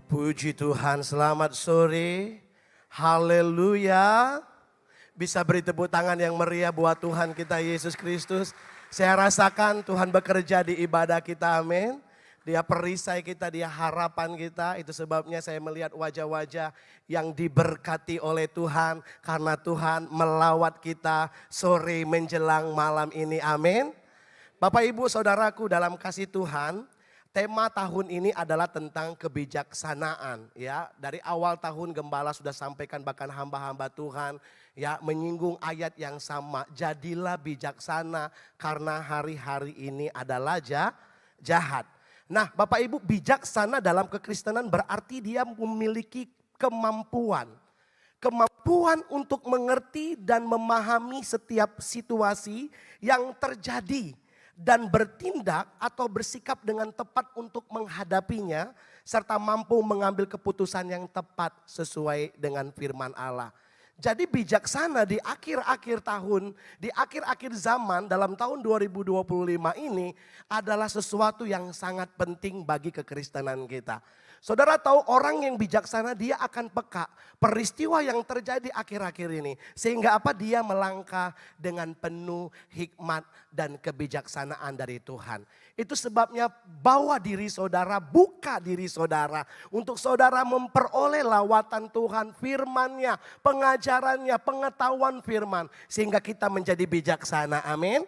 Puji Tuhan, selamat sore. Haleluya. Bisa beri tepuk tangan yang meriah buat Tuhan kita Yesus Kristus. Saya rasakan Tuhan bekerja di ibadah kita, amin. Dia perisai kita, dia harapan kita. Itu sebabnya saya melihat wajah-wajah yang diberkati oleh Tuhan. Karena Tuhan melawat kita sore menjelang malam ini, amin. Bapak Ibu Saudaraku dalam kasih Tuhan, tema tahun ini adalah tentang kebijaksanaan, ya. Dari awal tahun Gembala sudah sampaikan, bahkan hamba-hamba Tuhan ya menyinggung ayat yang sama. Jadilah bijaksana karena hari-hari ini adalah jahat. Nah, Bapak Ibu, bijaksana dalam kekristenan berarti dia memiliki kemampuan untuk mengerti dan memahami setiap situasi yang terjadi dan bertindak atau bersikap dengan tepat untuk menghadapinya, serta mampu mengambil keputusan yang tepat sesuai dengan firman Allah. Jadi bijaksana di akhir-akhir tahun, di akhir-akhir zaman dalam tahun 2025 ini adalah sesuatu yang sangat penting bagi kekristenan kita. Saudara tahu orang yang bijaksana dia akan peka peristiwa yang terjadi akhir-akhir ini. Sehingga apa? Dia melangkah dengan penuh hikmat dan kebijaksanaan dari Tuhan. Itu sebabnya bawa diri saudara, buka diri saudara. Untuk saudara memperoleh lawatan Tuhan, firman-Nya, pengajarannya, pengetahuan firman. Sehingga kita menjadi bijaksana, amin.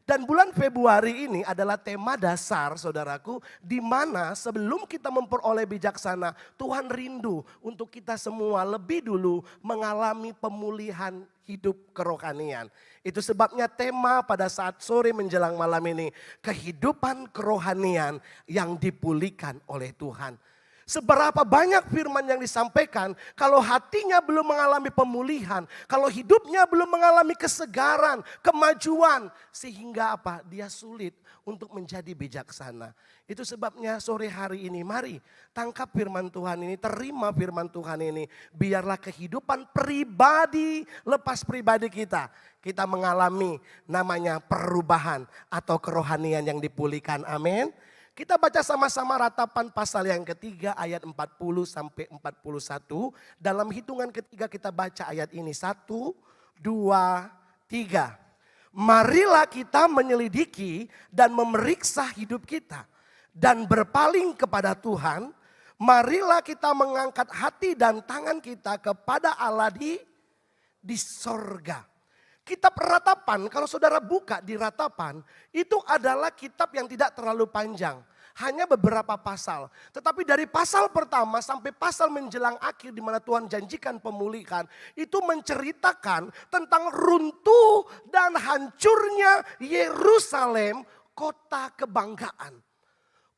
Dan bulan Februari ini adalah tema dasar saudaraku, di mana sebelum kita memperoleh bijaksana, Tuhan rindu untuk kita semua lebih dulu mengalami pemulihan hidup kerohanian. Itu sebabnya tema pada saat sore menjelang malam ini, kehidupan kerohanian yang dipulihkan oleh Tuhan. Seberapa banyak firman yang disampaikan, kalau hatinya belum mengalami pemulihan, kalau hidupnya belum mengalami kesegaran, kemajuan, sehingga apa? Dia sulit untuk menjadi bijaksana. Itu sebabnya sore hari ini, mari tangkap firman Tuhan ini, terima firman Tuhan ini. Biarlah kehidupan pribadi, lepas pribadi kita mengalami namanya perubahan atau kerohanian yang dipulihkan, amin. Kita baca sama-sama ratapan pasal yang ketiga ayat 40 sampai 41. Dalam hitungan ketiga kita baca ayat ini. 1, 2, 3. Marilah kita menyelidiki dan memeriksa hidup kita. Dan berpaling kepada Tuhan. Marilah kita mengangkat hati dan tangan kita kepada Allah di sorga. Kitab Ratapan, kalau saudara buka di Ratapan, itu adalah kitab yang tidak terlalu panjang. Hanya beberapa pasal. Tetapi dari pasal pertama sampai pasal menjelang akhir di mana Tuhan janjikan pemulihan, itu menceritakan tentang runtuh dan hancurnya Yerusalem, kota kebanggaan.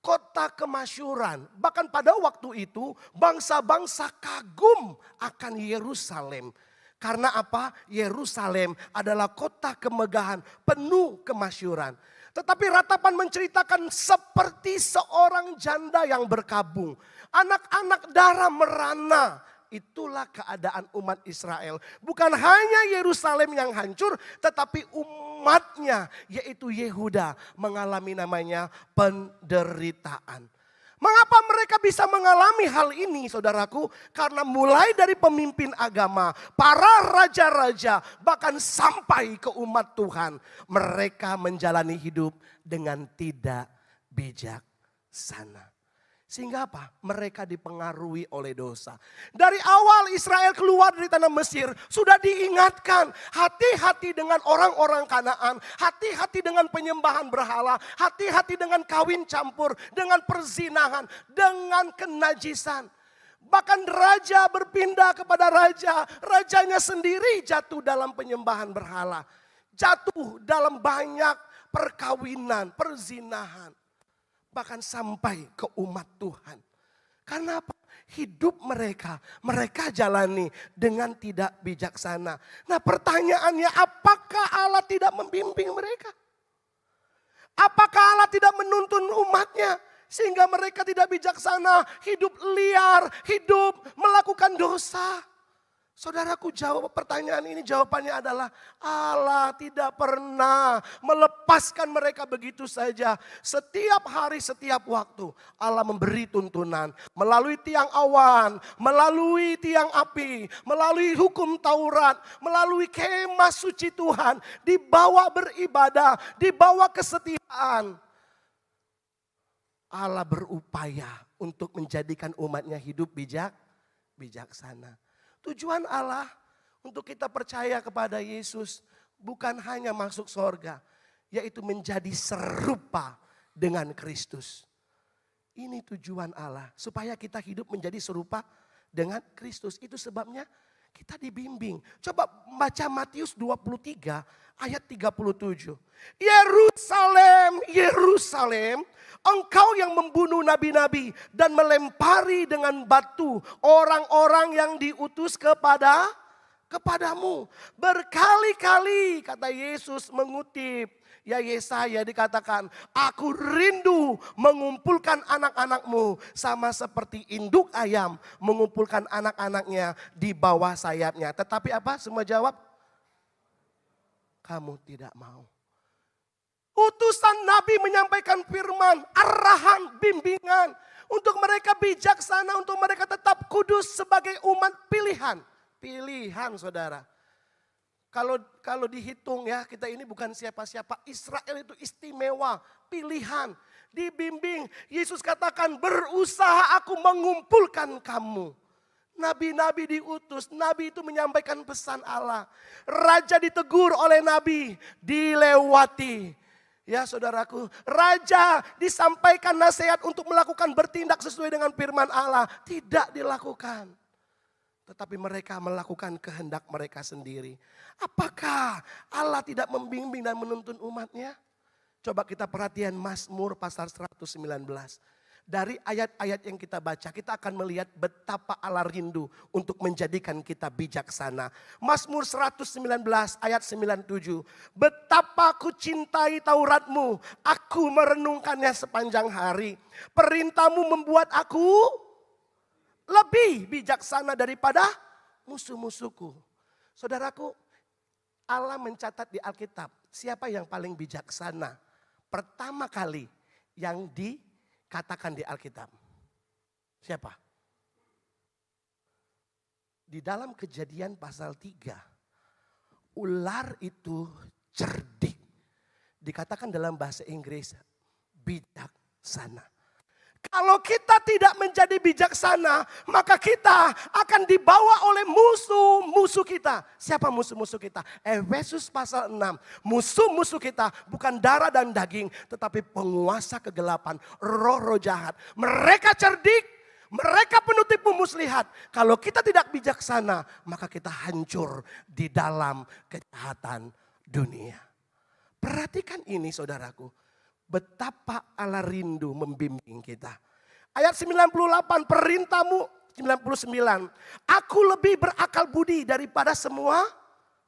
Kota kemasyuran. Bahkan pada waktu itu bangsa-bangsa kagum akan Yerusalem. Karena apa? Yerusalem adalah kota kemegahan, penuh kemasyuran. Tetapi Ratapan menceritakan seperti seorang janda yang berkabung. Anak-anak darah merana. Itulah keadaan umat Israel. Bukan hanya Yerusalem yang hancur, tetapi umatnya yaitu Yehuda mengalami namanya penderitaan. Mengapa mereka bisa mengalami hal ini saudaraku? Karena mulai dari pemimpin agama, para raja-raja, bahkan sampai ke umat Tuhan. Mereka menjalani hidup dengan tidak bijaksana. Sehingga apa? Mereka dipengaruhi oleh dosa. Dari awal Israel keluar dari tanah Mesir, sudah diingatkan. Hati-hati dengan orang-orang Kanaan. Hati-hati dengan penyembahan berhala. Hati-hati dengan kawin campur. Dengan perzinahan. Dengan kenajisan. Bahkan raja berpindah kepada raja. Rajanya sendiri jatuh dalam penyembahan berhala. Jatuh dalam banyak perkawinan, perzinahan. Bahkan sampai ke umat Tuhan. Karena apa? Hidup mereka jalani dengan tidak bijaksana. Nah pertanyaannya, apakah Allah tidak membimbing mereka? Apakah Allah tidak menuntun umatnya? Sehingga mereka tidak bijaksana, hidup liar, hidup melakukan dosa. Saudaraku, jawab pertanyaan ini, jawabannya adalah Allah tidak pernah melepaskan mereka begitu saja. Setiap hari, setiap waktu Allah memberi tuntunan melalui tiang awan, melalui tiang api, melalui hukum Taurat, melalui kemah suci Tuhan, dibawa beribadah, dibawa kesetiaan. Allah berupaya untuk menjadikan umatnya hidup bijaksana. Tujuan Allah untuk kita percaya kepada Yesus bukan hanya masuk sorga, yaitu menjadi serupa dengan Kristus. Ini tujuan Allah, supaya kita hidup menjadi serupa dengan Kristus. Itu sebabnya kita dibimbing. Coba baca Matius 23 ayat 37. Yerusalem, Yerusalem, engkau yang membunuh nabi-nabi dan melempari dengan batu orang-orang yang diutus kepadamu. Berkali-kali kata Yesus mengutip Yesaya, dikatakan, aku rindu mengumpulkan anak-anakmu sama seperti induk ayam mengumpulkan anak-anaknya di bawah sayapnya. Tetapi apa? Semua jawab, kamu tidak mau. Utusan Nabi menyampaikan firman, arahan, bimbingan untuk mereka bijaksana, untuk mereka tetap kudus sebagai umat pilihan. Pilihan, saudara. Kalau dihitung ya, kita ini bukan siapa-siapa. Israel itu istimewa, pilihan, dibimbing. Yesus katakan, berusaha aku mengumpulkan kamu. Nabi-nabi diutus, nabi itu menyampaikan pesan Allah. Raja ditegur oleh nabi, dilewati. Ya saudaraku, raja disampaikan nasihat untuk melakukan bertindak sesuai dengan firman Allah. Tidak dilakukan. Tetapi mereka melakukan kehendak mereka sendiri. Apakah Allah tidak membimbing dan menuntun umatnya? Coba kita perhatian Mazmur pasal 119. Dari ayat-ayat yang kita baca, kita akan melihat betapa Allah rindu untuk menjadikan kita bijaksana. Mazmur 119 ayat 97. Betapa aku cintai Tauratmu, aku merenungkannya sepanjang hari. Perintahmu membuat aku lebih bijaksana daripada musuh-musuhku. Saudaraku, Allah mencatat di Alkitab siapa yang paling bijaksana. Pertama kali yang dikatakan di Alkitab. Siapa? Di dalam Kejadian pasal 3. Ular itu cerdik. Dikatakan dalam bahasa Inggris bijaksana. Kalau kita tidak menjadi bijaksana, maka kita akan dibawa oleh musuh-musuh kita. Siapa musuh-musuh kita? Efesus pasal 6. Musuh-musuh kita bukan darah dan daging, tetapi penguasa kegelapan, roh-roh jahat. Mereka cerdik, mereka penuh tipu muslihat. Kalau kita tidak bijaksana, maka kita hancur di dalam kejahatan dunia. Perhatikan ini saudaraku. Betapa Allah rindu membimbing kita. Ayat 98, perintahmu 99. Aku lebih berakal budi daripada semua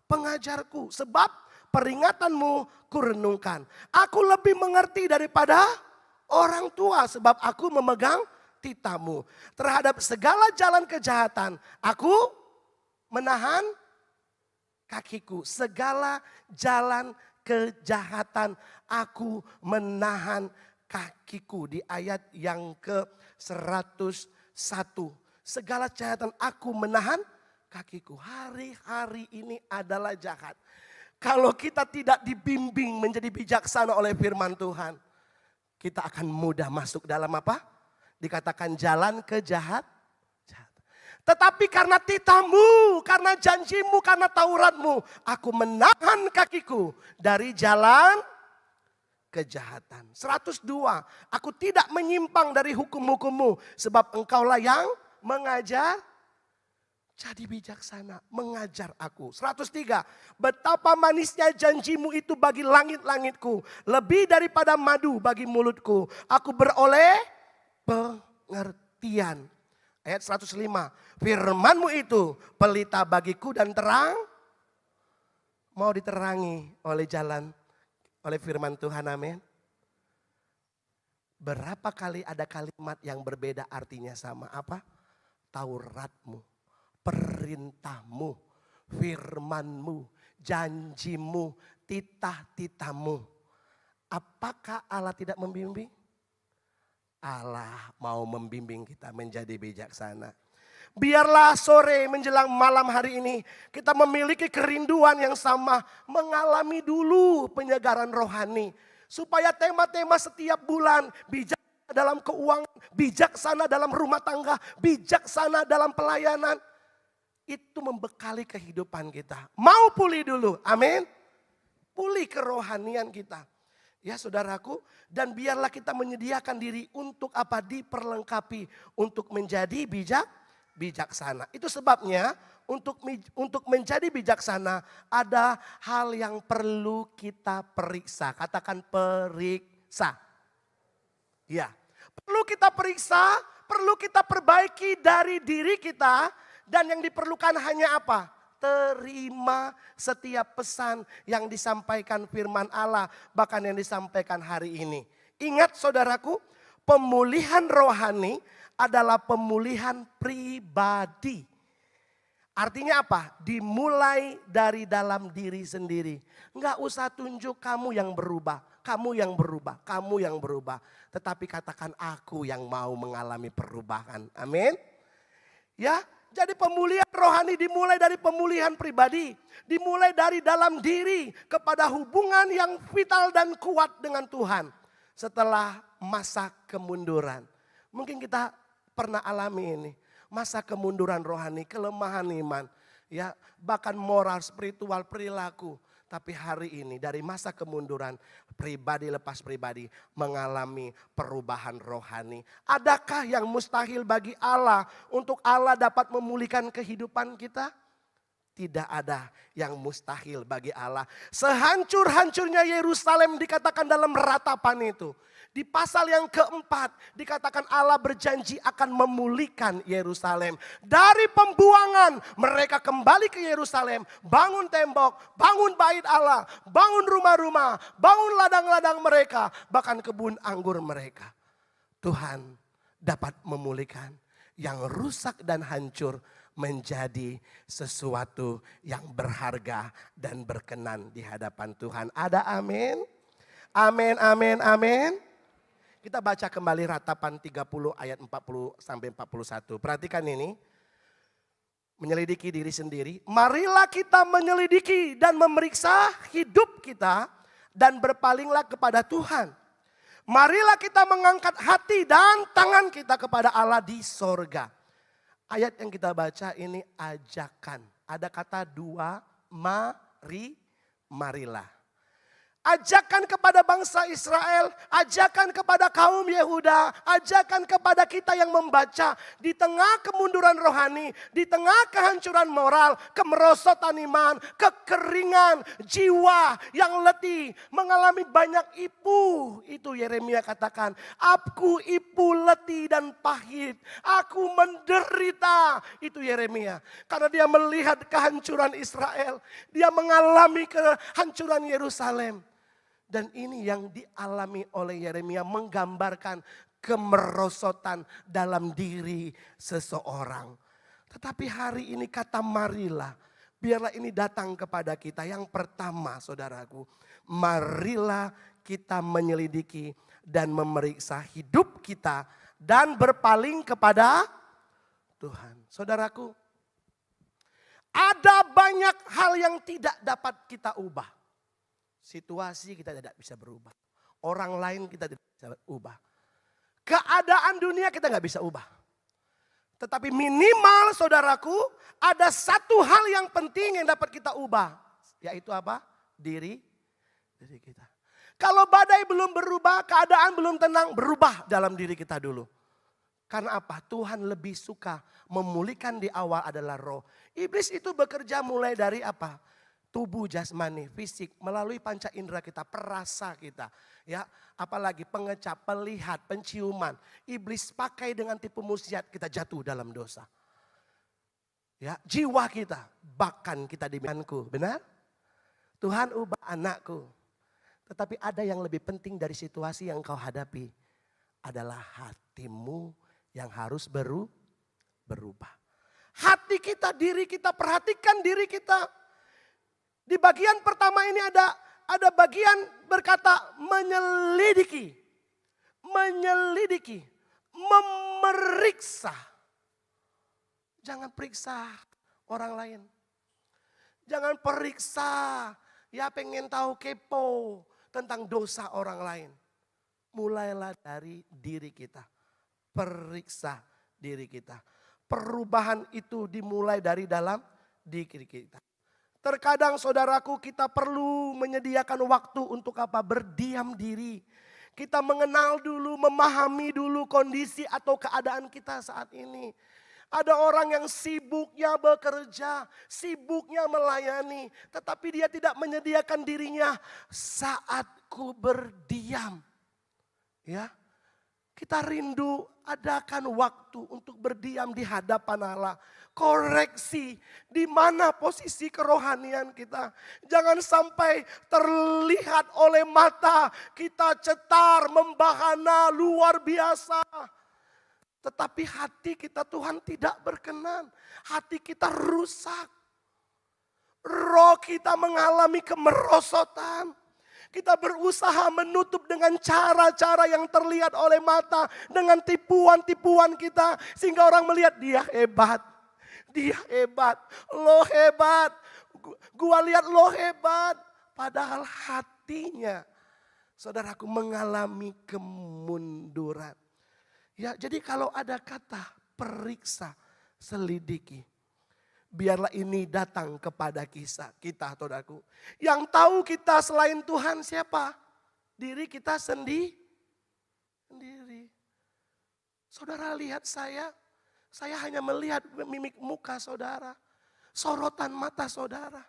pengajarku. Sebab peringatanmu kurenungkan. Aku lebih mengerti daripada orang tua. Sebab aku memegang titamu. Terhadap segala jalan kejahatan, aku menahan kakiku. Segala jalan kejahatan aku menahan kakiku. Di ayat yang ke-101. Segala kejahatan aku menahan kakiku. Hari-hari ini adalah jahat. Kalau kita tidak dibimbing menjadi bijaksana oleh firman Tuhan, kita akan mudah masuk dalam apa? Dikatakan jalan kejahatan. Tetapi karena titahmu, karena janjimu, karena Tauratmu, aku menahan kakiku dari jalan kejahatan. 102, aku tidak menyimpang dari hukum-hukummu, sebab engkaulah yang mengajar. Jadi bijaksana, mengajar aku. 103, betapa manisnya janjimu itu bagi langit-langitku, lebih daripada madu bagi mulutku. Aku beroleh pengertian. Ayat 105, firmanmu itu pelita bagiku dan terang. Mau diterangi oleh jalan, oleh firman Tuhan, amin. Berapa kali ada kalimat yang berbeda artinya sama, apa? Tauratmu, perintahmu, firmanmu, janjimu, titah-titahmu. Apakah Allah tidak membimbing? Allah mau membimbing kita menjadi bijaksana. Biarlah sore menjelang malam hari ini kita memiliki kerinduan yang sama. Mengalami dulu penyegaran rohani. Supaya tema-tema setiap bulan, bijaksana dalam keuangan, bijaksana dalam rumah tangga, bijaksana dalam pelayanan. Itu membekali kehidupan kita. Mau pulih dulu, amin. Pulih kerohanian kita. Ya saudaraku, dan biarlah kita menyediakan diri untuk apa? Diperlengkapi untuk menjadi bijaksana. Itu sebabnya untuk menjadi bijaksana ada hal yang perlu kita periksa. Katakan periksa. Ya, perlu kita periksa, perlu kita perbaiki dari diri kita, dan yang diperlukan hanya apa? Terima setiap pesan yang disampaikan firman Allah, bahkan yang disampaikan hari ini. Ingat saudaraku, pemulihan rohani adalah pemulihan pribadi. Artinya apa? Dimulai dari dalam diri sendiri. Enggak usah tunjuk kamu yang berubah, kamu yang berubah, kamu yang berubah. Tetapi katakan aku yang mau mengalami perubahan. Amin. Ya. Jadi pemulihan rohani dimulai dari pemulihan pribadi. Dimulai dari dalam diri kepada hubungan yang vital dan kuat dengan Tuhan. Setelah masa kemunduran. Mungkin kita pernah alami ini. Masa kemunduran rohani, kelemahan iman. Ya, bahkan moral, spiritual, perilaku. Tapi hari ini dari masa kemunduran pribadi lepas pribadi mengalami perubahan rohani. Adakah yang mustahil bagi Allah untuk Allah dapat memulihkan kehidupan kita? Tidak ada yang mustahil bagi Allah. Sehancur-hancurnya Yerusalem dikatakan dalam ratapan itu. Di pasal yang keempat dikatakan Allah berjanji akan memulihkan Yerusalem. Dari pembuangan mereka kembali ke Yerusalem. Bangun tembok, bangun bait Allah, bangun rumah-rumah, bangun ladang-ladang mereka. Bahkan kebun anggur mereka. Tuhan dapat memulihkan yang rusak dan hancur menjadi sesuatu yang berharga dan berkenan di hadapan Tuhan. Ada amin? Amin, amin, amin. Kita baca kembali ratapan 30 ayat 40 sampai 41. Perhatikan ini. Menyelidiki diri sendiri. Marilah kita menyelidiki dan memeriksa hidup kita dan berpalinglah kepada Tuhan. Marilah kita mengangkat hati dan tangan kita kepada Allah di sorga. Ayat yang kita baca ini ajakan. Ada kata dua, marilah. Ajakan kepada bangsa Israel, ajakan kepada kaum Yehuda, ajakan kepada kita yang membaca di tengah kemunduran rohani, di tengah kehancuran moral, kemerosotan iman, kekeringan, jiwa yang letih, mengalami banyak ipu. Itu Yeremia katakan, aku ipu letih dan pahit, aku menderita. Itu Yeremia, karena dia melihat kehancuran Israel, dia mengalami kehancuran Yerusalem. Dan ini yang dialami oleh Yeremia menggambarkan kemerosotan dalam diri seseorang. Tetapi hari ini kata marilah, biarlah ini datang kepada kita. Yang pertama saudaraku, marilah kita menyelidiki dan memeriksa hidup kita dan berpaling kepada Tuhan. Saudaraku, ada banyak hal yang tidak dapat kita ubah. Situasi kita tidak bisa berubah. Orang lain kita tidak bisa ubah. Keadaan dunia kita nggak bisa ubah. Tetapi minimal saudaraku, ada satu hal yang penting yang dapat kita ubah. Yaitu apa? Diri kita. Kalau badai belum berubah, keadaan belum tenang, berubah dalam diri kita dulu. Karena apa? Tuhan lebih suka memulihkan di awal adalah roh. Iblis itu bekerja mulai dari apa? Tubuh jasmani, fisik, melalui panca indera kita, perasa kita. Ya, apalagi pengecap, pelihat, penciuman. Iblis pakai dengan tipu musyiat kita jatuh dalam dosa. Ya, jiwa kita, bahkan kita dimanku, benar? Tuhan ubah anakku. Tetapi ada yang lebih penting dari situasi yang kau hadapi. Adalah hatimu yang harus berubah. Hati kita, diri kita, perhatikan diri kita. Di bagian pertama ini ada bagian berkata menyelidiki. Menyelidiki, memeriksa. Jangan periksa orang lain. Jangan periksa, ya pengen tahu kepo tentang dosa orang lain. Mulailah dari diri kita. Periksa diri kita. Perubahan itu dimulai dari dalam diri kita. Terkadang saudaraku kita perlu menyediakan waktu untuk apa? Berdiam diri. Kita mengenal dulu, memahami dulu kondisi atau keadaan kita saat ini. Ada orang yang sibuknya bekerja, sibuknya melayani. Tetapi dia tidak menyediakan dirinya saat ku berdiam. Ya, kita rindu adakan waktu untuk berdiam di hadapan Allah. Koreksi di mana posisi kerohanian kita. Jangan sampai terlihat oleh mata kita cetar, membahana luar biasa. Tetapi hati kita Tuhan tidak berkenan. Hati kita rusak. Roh kita mengalami kemerosotan. Kita berusaha menutup dengan cara-cara yang terlihat oleh mata. Dengan tipuan-tipuan kita. Sehingga orang melihat dia hebat. Dia hebat. Lo hebat. Gua lihat lo hebat. Padahal hatinya, saudaraku, mengalami kemunduran. Ya, jadi kalau ada kata periksa, selidiki. Biarlah ini datang kepada kita, saudaraku. Yang tahu kita selain Tuhan siapa? Diri kita sendiri. Saudara lihat saya hanya melihat mimik muka saudara. Sorotan mata saudara.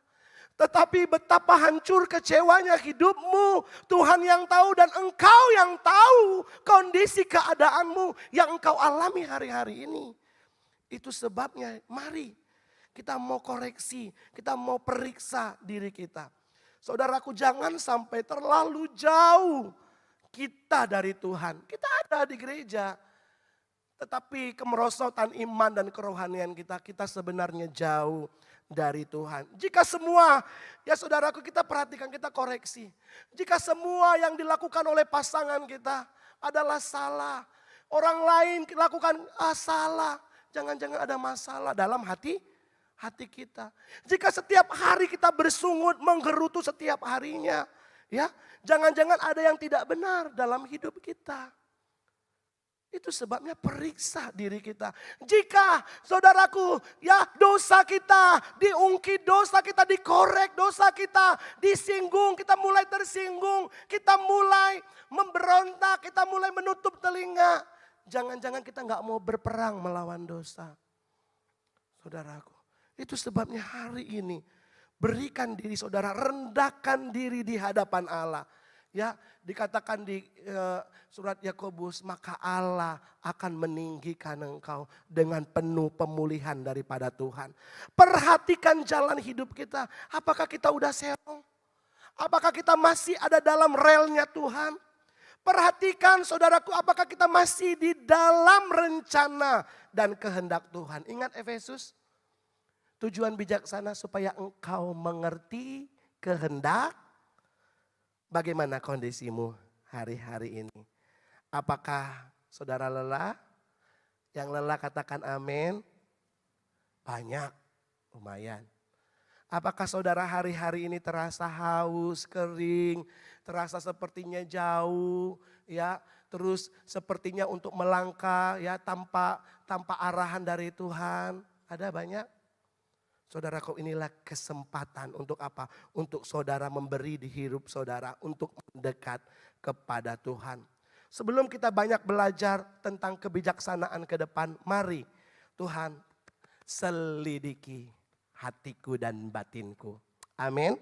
Tetapi betapa hancur kecewanya hidupmu. Tuhan yang tahu dan engkau yang tahu kondisi keadaanmu yang engkau alami hari-hari ini. Itu sebabnya mari kita mau koreksi, kita mau periksa diri kita. Saudaraku, jangan sampai terlalu jauh kita dari Tuhan. Kita ada di gereja. Tetapi kemerosotan iman dan kerohanian kita sebenarnya jauh dari Tuhan. Jika semua, ya saudaraku, kita perhatikan, kita koreksi. Jika semua yang dilakukan oleh pasangan kita adalah salah. Orang lain lakukan salah. Jangan-jangan ada masalah dalam hati kita. Jika setiap hari kita bersungut, menggerutu setiap harinya. Ya, jangan-jangan ada yang tidak benar dalam hidup kita. Itu sebabnya periksa diri kita. Jika saudaraku, ya dosa kita diungkit, dosa kita dikorek, dosa kita disinggung, kita mulai tersinggung, kita mulai memberontak, kita mulai menutup telinga. Jangan-jangan kita nggak mau berperang melawan dosa. Saudaraku, itu sebabnya hari ini berikan diri saudara, rendahkan diri di hadapan Allah. Ya, dikatakan di surat Yakobus, maka Allah akan meninggikan engkau dengan penuh pemulihan daripada Tuhan. Perhatikan jalan hidup kita. Apakah kita udah serong? Apakah kita masih ada dalam relnya Tuhan? Perhatikan saudaraku, apakah kita masih di dalam rencana dan kehendak Tuhan? Ingat Efesus, tujuan bijaksana supaya engkau mengerti kehendak. Bagaimana kondisimu hari-hari ini? Apakah saudara lelah? Yang lelah katakan amin. Banyak, lumayan. Apakah saudara hari-hari ini terasa haus, kering, terasa sepertinya jauh, ya, terus sepertinya untuk melangkah, ya, tanpa arahan dari Tuhan? Ada banyak. Saudaraku, inilah kesempatan untuk apa? Untuk saudara memberi di hidup saudara, untuk mendekat kepada Tuhan. Sebelum kita banyak belajar tentang kebijaksanaan ke depan, mari Tuhan selidiki hatiku dan batinku. Amin.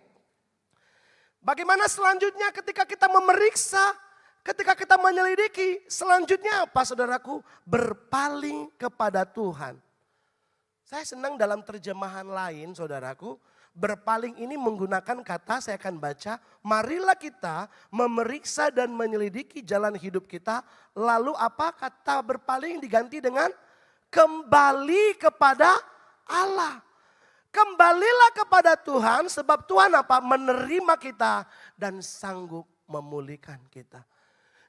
Bagaimana selanjutnya ketika kita memeriksa, ketika kita menyelidiki, selanjutnya apa saudaraku? Berpaling kepada Tuhan. Saya senang dalam terjemahan lain saudaraku, berpaling ini menggunakan kata, saya akan baca, marilah kita memeriksa dan menyelidiki jalan hidup kita. Lalu apa kata berpaling diganti dengan kembali kepada Allah. Kembalilah kepada Tuhan sebab Tuhan apa? Menerima kita dan sanggup memulihkan kita.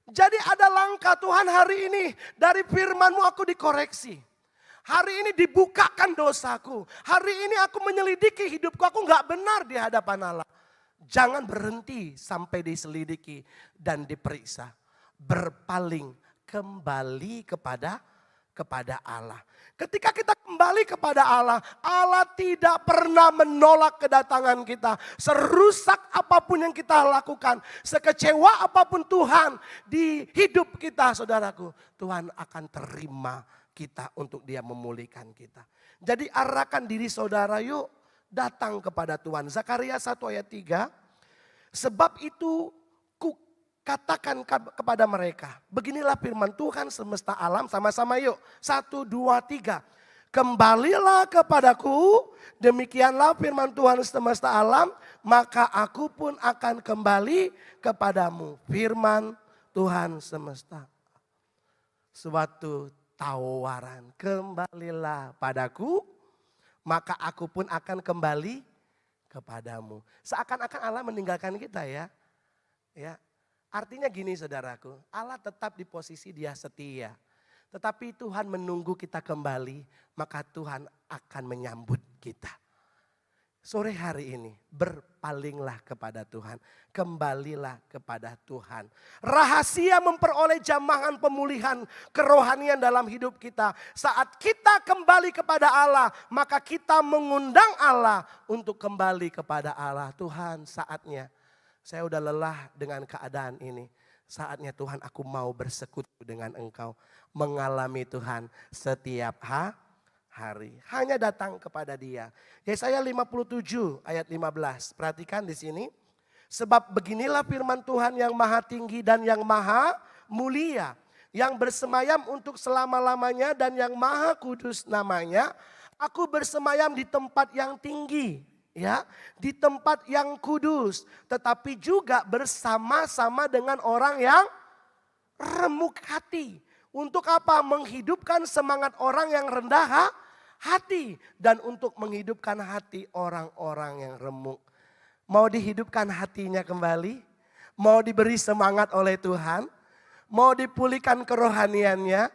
Jadi ada langkah Tuhan hari ini. Dari firman-Mu aku dikoreksi. Hari ini dibukakan dosaku. Hari ini aku menyelidiki hidupku. Aku gak benar di hadapan Allah. Jangan berhenti sampai diselidiki dan diperiksa. Berpaling kembali kepada Allah. Ketika kita kembali kepada Allah, Allah tidak pernah menolak kedatangan kita. Serusak apapun yang kita lakukan, sekecewa apapun Tuhan di hidup kita, saudaraku, Tuhan akan terima kita untuk Dia memulihkan kita. Jadi arahkan diri saudara, yuk datang kepada Tuhan. Zakaria 1 ayat 3, sebab itu katakan kepada mereka, beginilah firman Tuhan semesta alam, sama-sama yuk. 1, 2, 3. Kembalilah kepadaku, demikianlah firman Tuhan semesta alam, maka aku pun akan kembali kepadamu. Firman Tuhan semesta. Suatu tawaran, kembalilah padaku, maka aku pun akan kembali kepadamu. Seakan-akan Allah meninggalkan kita ya. Ya. Artinya gini saudaraku, Allah tetap di posisi Dia setia. Tetapi Tuhan menunggu kita kembali, maka Tuhan akan menyambut kita. Sore hari ini berpalinglah kepada Tuhan, kembalilah kepada Tuhan. Rahasia memperoleh jamahan pemulihan kerohanian dalam hidup kita. Saat kita kembali kepada Allah, maka kita mengundang Allah untuk kembali kepada Allah. Tuhan, saatnya saya udah lelah dengan keadaan ini. Saatnya Tuhan, aku mau bersekutu dengan Engkau. Mengalami Tuhan setiap hari. Hanya datang kepada Dia. Yesaya 57 ayat 15. Perhatikan di sini. Sebab beginilah firman Tuhan yang maha tinggi dan yang maha mulia. Yang bersemayam untuk selama-lamanya dan yang maha kudus namanya. Aku bersemayam di tempat yang tinggi. Ya, di tempat yang kudus, tetapi juga bersama-sama dengan orang yang remuk hati. Untuk apa? Menghidupkan semangat orang yang rendah hati dan untuk menghidupkan hati orang-orang yang remuk. Mau dihidupkan hatinya kembali? Mau diberi semangat oleh Tuhan? Mau dipulihkan kerohaniannya?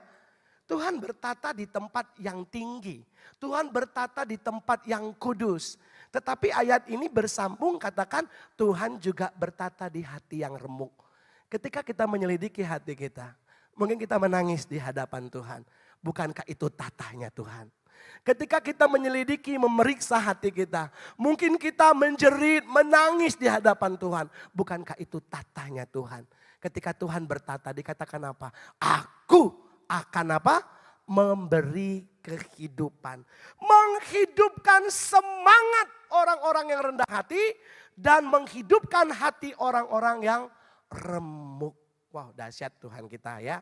Tuhan bertata di tempat yang tinggi. Tuhan bertata di tempat yang kudus. Tetapi ayat ini bersambung katakan Tuhan juga bertata di hati yang remuk. Ketika kita menyelidiki hati kita, mungkin kita menangis di hadapan Tuhan. Bukankah itu tatanya Tuhan? Ketika kita menyelidiki, memeriksa hati kita, mungkin kita menjerit, menangis di hadapan Tuhan. Bukankah itu tatanya Tuhan? Ketika Tuhan bertata dikatakan apa? Aku akan apa? Memberi kehidupan. Menghidupkan semangat orang-orang yang rendah hati dan menghidupkan hati orang-orang yang remuk. Wow, dahsyat Tuhan kita ya.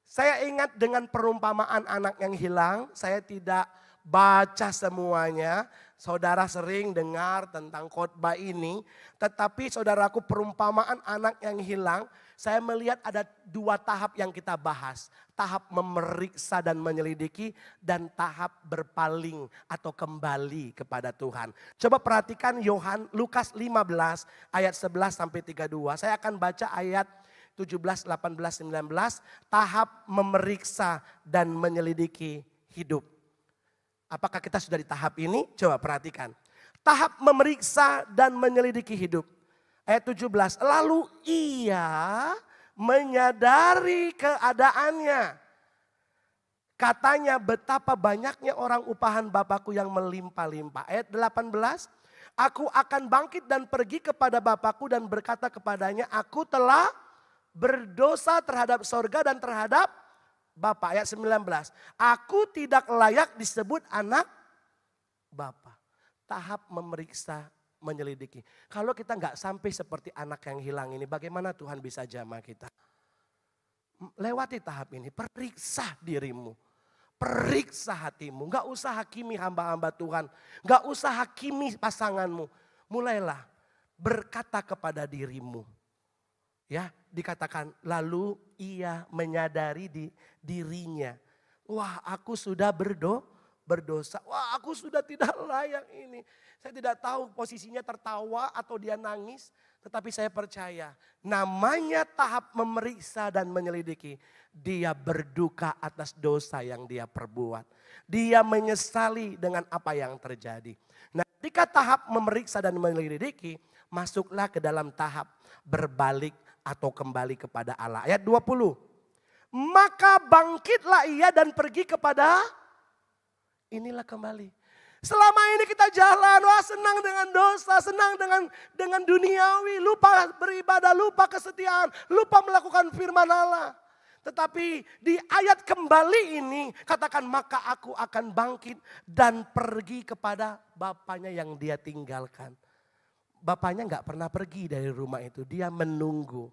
Saya ingat dengan perumpamaan anak yang hilang, saya tidak baca semuanya. Saudara sering dengar tentang khotbah ini, tetapi saudaraku perumpamaan anak yang hilang, saya melihat ada 2 tahap yang kita bahas. Tahap memeriksa dan menyelidiki dan tahap berpaling atau kembali kepada Tuhan. Coba perhatikan Lukas 15 ayat 11 sampai 32. Saya akan baca ayat 17, 18, 19. Tahap memeriksa dan menyelidiki hidup. Apakah kita sudah di tahap ini? Coba perhatikan. Tahap memeriksa dan menyelidiki hidup. Ayat 17, lalu ia menyadari keadaannya. Katanya betapa banyaknya orang upahan Bapakku yang melimpah-limpah. Ayat 18, aku akan bangkit dan pergi kepada Bapakku dan berkata kepadanya, aku telah berdosa terhadap sorga dan terhadap Bapa. Ayat 19, aku tidak layak disebut anak Bapa. Tahap memeriksa, menyelidiki. Kalau kita nggak sampai seperti anak yang hilang ini, bagaimana Tuhan bisa jamah kita? Lewati tahap ini, periksa dirimu. Periksa hatimu, nggak usah hakimi hamba-hamba Tuhan. Nggak usah hakimi pasanganmu. Mulailah berkata kepada dirimu. Ya, dikatakan lalu ia menyadari di dirinya. Wah, aku sudah berdosa. Wah, aku sudah tidak layak ini. Saya tidak tahu posisinya tertawa atau dia nangis. Tetapi saya percaya namanya tahap memeriksa dan menyelidiki. Dia berduka atas dosa yang dia perbuat. Dia menyesali dengan apa yang terjadi. Nah, ketika tahap memeriksa dan menyelidiki, masuklah ke dalam tahap berbalik atau kembali kepada Allah. Ayat 20. Maka bangkitlah ia dan pergi kepada, inilah kembali. Selama ini kita jalan, wah senang dengan dosa, senang dengan duniawi, lupa beribadah, lupa kesetiaan, lupa melakukan firman Allah. Tetapi di ayat kembali ini katakan maka aku akan bangkit dan pergi kepada bapaknya yang dia tinggalkan. Bapaknya nggak pernah pergi dari rumah itu, dia menunggu.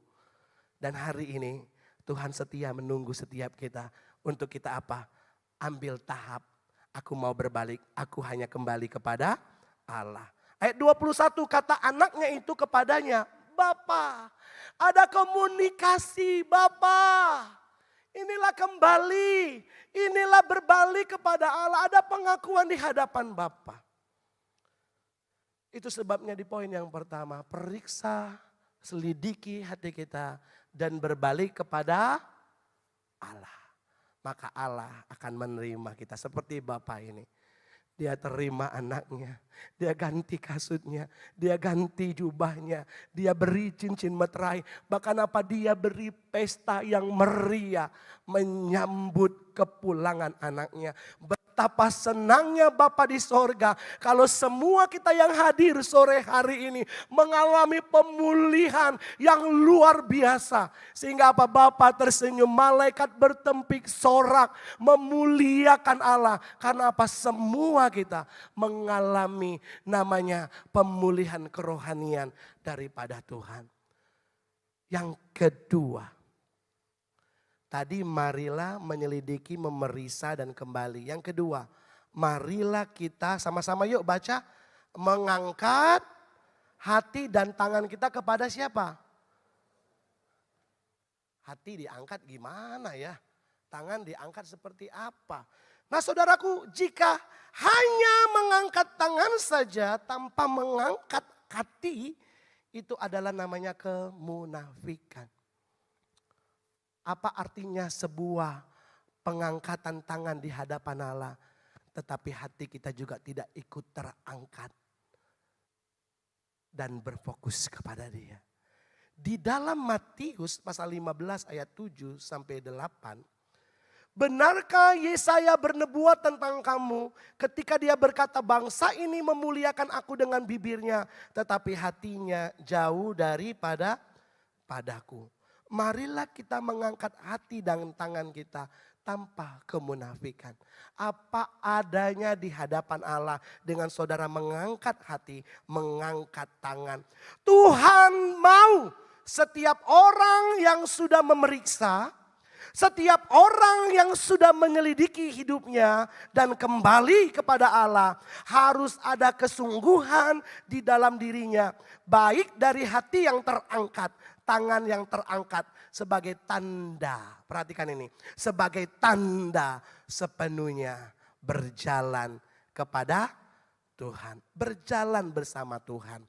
Dan hari ini Tuhan setia menunggu setiap kita untuk kita apa? Ambil tahap. Aku mau berbalik, aku hanya kembali kepada Allah. Ayat 21 kata anaknya itu kepadanya, Bapa, ada komunikasi Bapa. Inilah kembali, inilah berbalik kepada Allah, ada pengakuan di hadapan Bapa. Itu sebabnya di poin yang pertama, periksa, selidiki hati kita dan berbalik kepada Allah. Maka Allah akan menerima kita seperti Bapak ini. Dia terima anaknya, dia ganti kasutnya, dia ganti jubahnya, dia beri cincin meterai. Bahkan apa dia beri pesta yang meriah menyambut kepulangan anaknya. Betapa senangnya Bapa di sorga kalau semua kita yang hadir sore hari ini mengalami pemulihan yang luar biasa. Sehingga apa? Bapa tersenyum, malaikat bertempik sorak memuliakan Allah. Karena apa? Semua kita mengalami namanya pemulihan kerohanian daripada Tuhan. Yang kedua, tadi marilah menyelidiki, memeriksa dan kembali. Yang kedua, marilah kita sama-sama yuk baca. Mengangkat hati dan tangan kita kepada siapa? Hati diangkat gimana ya? Tangan diangkat seperti apa? Nah saudaraku, jika hanya mengangkat tangan saja tanpa mengangkat hati, itu adalah namanya kemunafikan. Apa artinya sebuah pengangkatan tangan di hadapan Allah, tetapi hati kita juga tidak ikut terangkat dan berfokus kepada Dia. Di dalam Matius pasal 15 ayat 7 sampai 8, benarkah Yesaya bernubuat tentang kamu ketika dia berkata bangsa ini memuliakan aku dengan bibirnya, tetapi hatinya jauh daripada padaku. Marilah kita mengangkat hati dan tangan kita tanpa kemunafikan. Apa adanya di hadapan Allah dengan saudara mengangkat hati, mengangkat tangan. Tuhan mau setiap orang yang sudah memeriksa, setiap orang yang sudah menyelidiki hidupnya dan kembali kepada Allah harus ada kesungguhan di dalam dirinya. Baik dari hati yang terangkat, tangan yang terangkat sebagai tanda. Perhatikan ini, sebagai tanda sepenuhnya berjalan kepada Tuhan. Berjalan bersama Tuhan.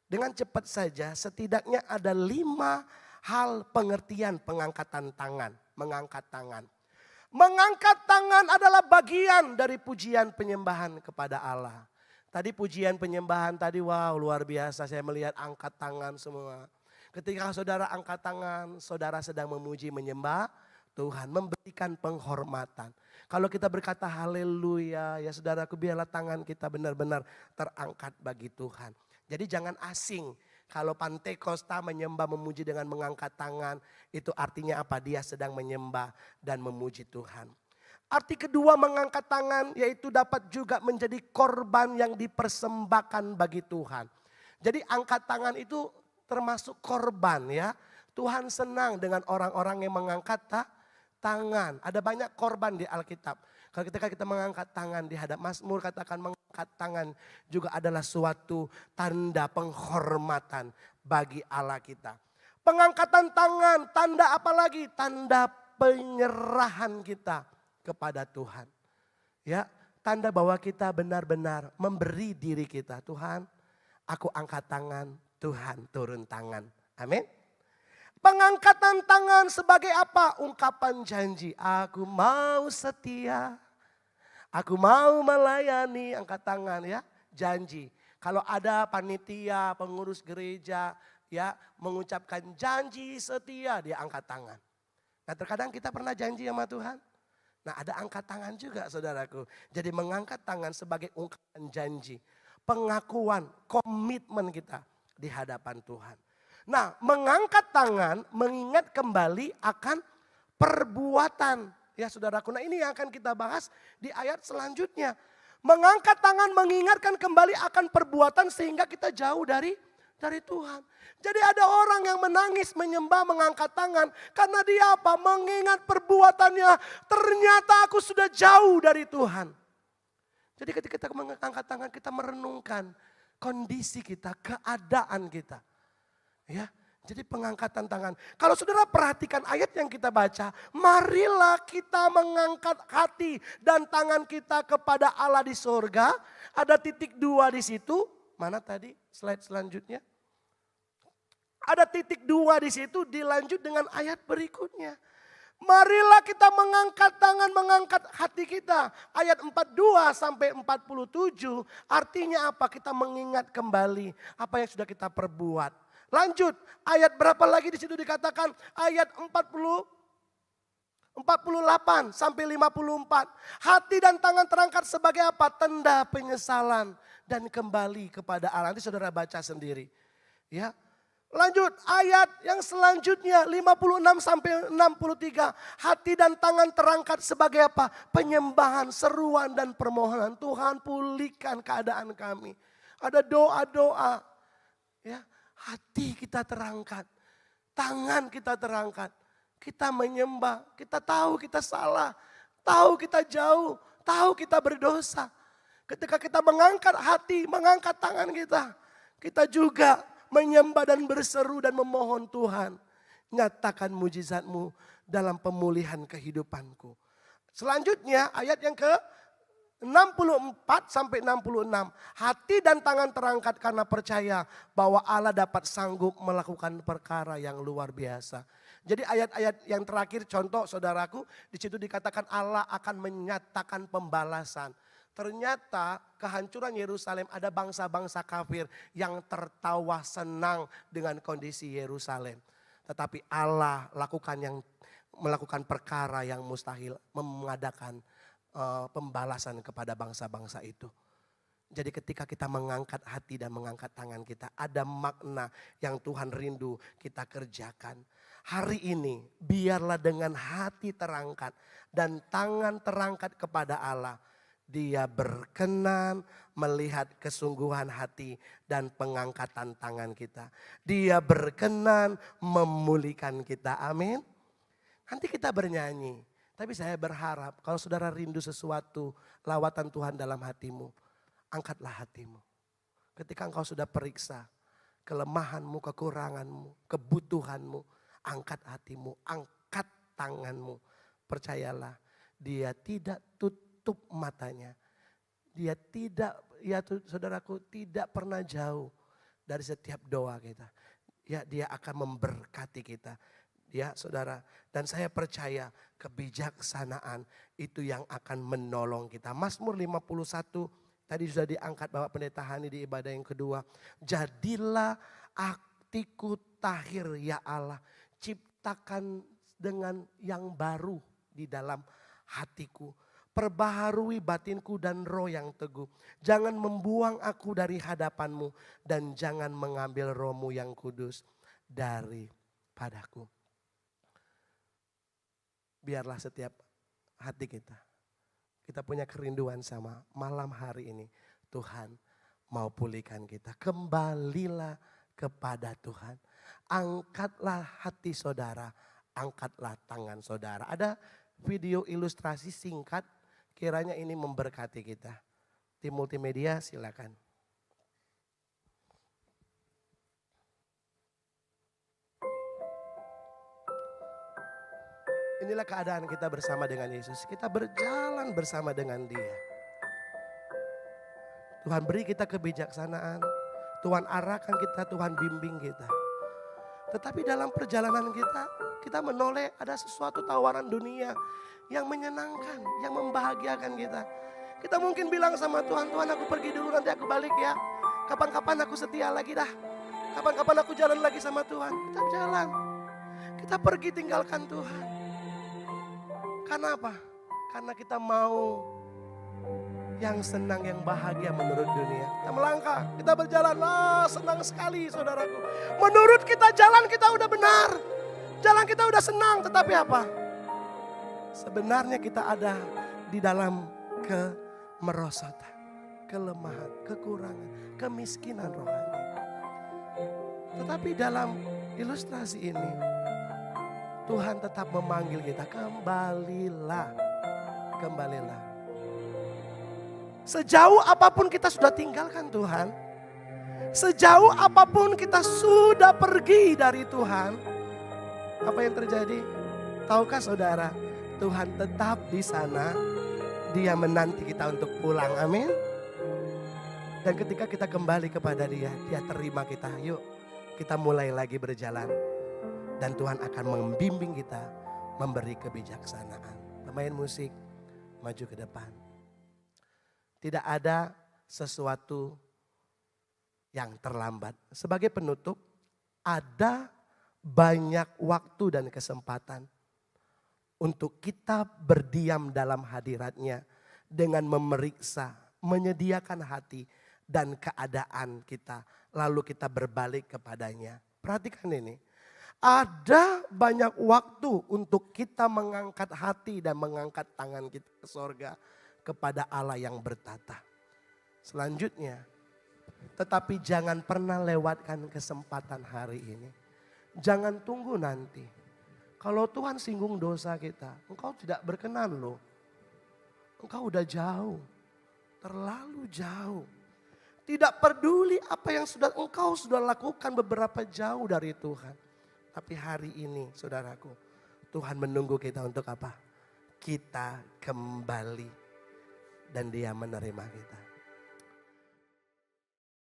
Dengan cepat saja setidaknya ada 5 hal pengertian pengangkatan tangan. Mengangkat tangan. Mengangkat tangan adalah bagian dari pujian penyembahan kepada Allah. Tadi pujian penyembahan tadi wow luar biasa, saya melihat angkat tangan semua. Ketika saudara angkat tangan, saudara sedang memuji menyembah Tuhan, memberikan penghormatan. Kalau kita berkata haleluya, ya saudaraku biarlah tangan kita benar-benar terangkat bagi Tuhan. Jadi jangan asing. Kalau Pantekosta menyembah memuji dengan mengangkat tangan, itu artinya apa? Dia sedang menyembah dan memuji Tuhan. Arti kedua mengangkat tangan yaitu dapat juga menjadi korban yang dipersembahkan bagi Tuhan. Jadi angkat tangan itu termasuk korban ya. Tuhan senang dengan orang-orang yang mengangkat tangan. Ada banyak korban di Alkitab. Kalau ketika kita mengangkat tangan di hadap Mazmur, katakan mengangkat tangan juga adalah suatu tanda penghormatan bagi Allah kita. Pengangkatan tangan, tanda apa lagi? Tanda penyerahan kita kepada Tuhan. Ya, tanda bahwa kita benar-benar memberi diri kita. Tuhan, aku angkat tangan, Tuhan turun tangan. Amin. Pengangkatan tangan sebagai apa? Ungkapan janji. Aku mau setia. Aku mau melayani, angkat tangan ya. Janji. Kalau ada panitia, pengurus gereja ya mengucapkan janji setia, dia angkat tangan. Nah terkadang kita pernah janji sama Tuhan. Nah ada angkat tangan juga saudaraku. Jadi mengangkat tangan sebagai ungkapan janji. Pengakuan, komitmen kita di hadapan Tuhan. Nah mengangkat tangan mengingat kembali akan perbuatan. Ya saudaraku, nah ini yang akan kita bahas di ayat selanjutnya. Mengangkat tangan mengingatkan kembali akan perbuatan sehingga kita jauh dari Tuhan. Jadi ada orang yang menangis, menyembah, mengangkat tangan. Karena dia apa? Mengingat perbuatannya. Ternyata aku sudah jauh dari Tuhan. Jadi ketika kita mengangkat tangan, kita merenungkan kondisi kita, keadaan kita. Ya, jadi pengangkatan tangan. Kalau saudara perhatikan ayat yang kita baca. Marilah kita mengangkat hati dan tangan kita kepada Allah di sorga. Ada titik 2 di situ. Mana tadi slide selanjutnya? Ada titik 2 di situ dilanjut dengan ayat berikutnya. Marilah kita mengangkat tangan, mengangkat hati kita. Ayat 42 sampai 47 artinya apa? Kita mengingat kembali apa yang sudah kita perbuat. Lanjut, ayat berapa lagi di situ dikatakan? Ayat 48 sampai 54. Hati dan tangan terangkat sebagai apa? Tanda penyesalan dan kembali kepada Allah. Nanti saudara baca sendiri. Ya. Lanjut ayat yang selanjutnya 56 sampai 63. Hati dan tangan terangkat sebagai apa? Penyembahan, seruan dan permohonan. Tuhan pulihkan keadaan kami. Ada doa-doa. Ya, hati kita terangkat. Tangan kita terangkat. Kita menyembah. Kita tahu kita salah. Tahu kita jauh. Tahu kita berdosa. Ketika kita mengangkat hati, mengangkat tangan kita. Kita juga menyembah dan berseru dan memohon Tuhan. Nyatakan mujizat-Mu dalam pemulihan kehidupanku. Selanjutnya ayat yang ke 64 sampai 66. Hati dan tangan terangkat karena percaya bahwa Allah dapat sanggup melakukan perkara yang luar biasa. Jadi ayat-ayat yang terakhir contoh saudaraku. Di situ dikatakan Allah akan menyatakan pembalasan. Ternyata kehancuran Yerusalem ada bangsa-bangsa kafir yang tertawa senang dengan kondisi Yerusalem. Tetapi Allah melakukan perkara yang mustahil, mengadakan pembalasan kepada bangsa-bangsa itu. Jadi ketika kita mengangkat hati dan mengangkat tangan kita, ada makna yang Tuhan rindu kita kerjakan. Hari ini biarlah dengan hati terangkat dan tangan terangkat kepada Allah. Dia berkenan melihat kesungguhan hati dan pengangkatan tangan kita. Dia berkenan memulihkan kita. Amin. Nanti kita bernyanyi. Tapi saya berharap kalau saudara rindu sesuatu lawatan Tuhan dalam hatimu. Angkatlah hatimu. Ketika engkau sudah periksa kelemahanmu, kekuranganmu, kebutuhanmu. Angkat hatimu, angkat tanganmu. Percayalah dia tidak tutup matanya. Dia tidak, ya saudaraku, tidak pernah jauh dari setiap doa kita. Ya, dia akan memberkati kita. Ya saudara, dan saya percaya kebijaksanaan itu yang akan menolong kita. Mazmur 51 tadi sudah diangkat Bapak Pendeta Hani di ibadah yang kedua. Jadilah hatiku tahir ya Allah. Ciptakan dengan yang baru di dalam hatiku. Perbaharui batinku dan roh yang teguh. Jangan membuang aku dari hadapanmu. Dan jangan mengambil rohmu yang kudus daripadaku. Biarlah setiap hati kita. Kita punya kerinduan sama malam hari ini. Tuhan mau pulihkan kita. Kembalilah kepada Tuhan. Angkatlah hati saudara. Angkatlah tangan saudara. Ada video ilustrasi singkat. Kiranya ini memberkati kita. Tim multimedia silakan. Inilah keadaan kita bersama dengan Yesus. Kita berjalan bersama dengan Dia. Tuhan beri kita kebijaksanaan. Tuhan arahkan kita, Tuhan bimbing kita. Tetapi dalam perjalanan kita menoleh ada sesuatu tawaran dunia yang menyenangkan, yang membahagiakan kita. Kita mungkin bilang sama Tuhan, Tuhan aku pergi dulu nanti aku balik ya. Kapan-kapan aku setia lagi dah. Kapan-kapan aku jalan lagi sama Tuhan. Kita jalan. Kita pergi tinggalkan Tuhan. Karena apa? Karena kita mau yang senang, yang bahagia menurut dunia. Kita melangkah, kita berjalan. Senang sekali saudaraku. Menurut kita jalan kita udah benar. Jalan kita udah senang, tetapi apa? Sebenarnya kita ada di dalam kemerosotan, kelemahan, kekurangan, kemiskinan rohani. Tetapi dalam ilustrasi ini, Tuhan tetap memanggil kita, kembalilah, kembalilah. Sejauh apapun kita sudah tinggalkan Tuhan, sejauh apapun kita sudah pergi dari Tuhan, apa yang terjadi? Tahukah saudara, Tuhan tetap di sana, Dia menanti kita untuk pulang, amin. Dan ketika kita kembali kepada Dia, Dia terima kita, yuk kita mulai lagi berjalan. Dan Tuhan akan membimbing kita, memberi kebijaksanaan. Pemain musik, maju ke depan. Tidak ada sesuatu yang terlambat. Sebagai penutup, ada banyak waktu dan kesempatan untuk kita berdiam dalam hadirat-Nya dengan memeriksa, menyediakan hati dan keadaan kita. Lalu kita berbalik kepadanya. Perhatikan ini. Ada banyak waktu untuk kita mengangkat hati dan mengangkat tangan kita ke sorga kepada Allah yang bertata. Selanjutnya, tetapi jangan pernah lewatkan kesempatan hari ini. Jangan tunggu nanti. Kalau Tuhan singgung dosa kita, engkau tidak berkenan loh. Engkau udah jauh, terlalu jauh. Tidak peduli apa yang engkau sudah lakukan beberapa jauh dari Tuhan. Tapi hari ini saudaraku, Tuhan menunggu kita untuk apa? Kita kembali dan Dia menerima kita.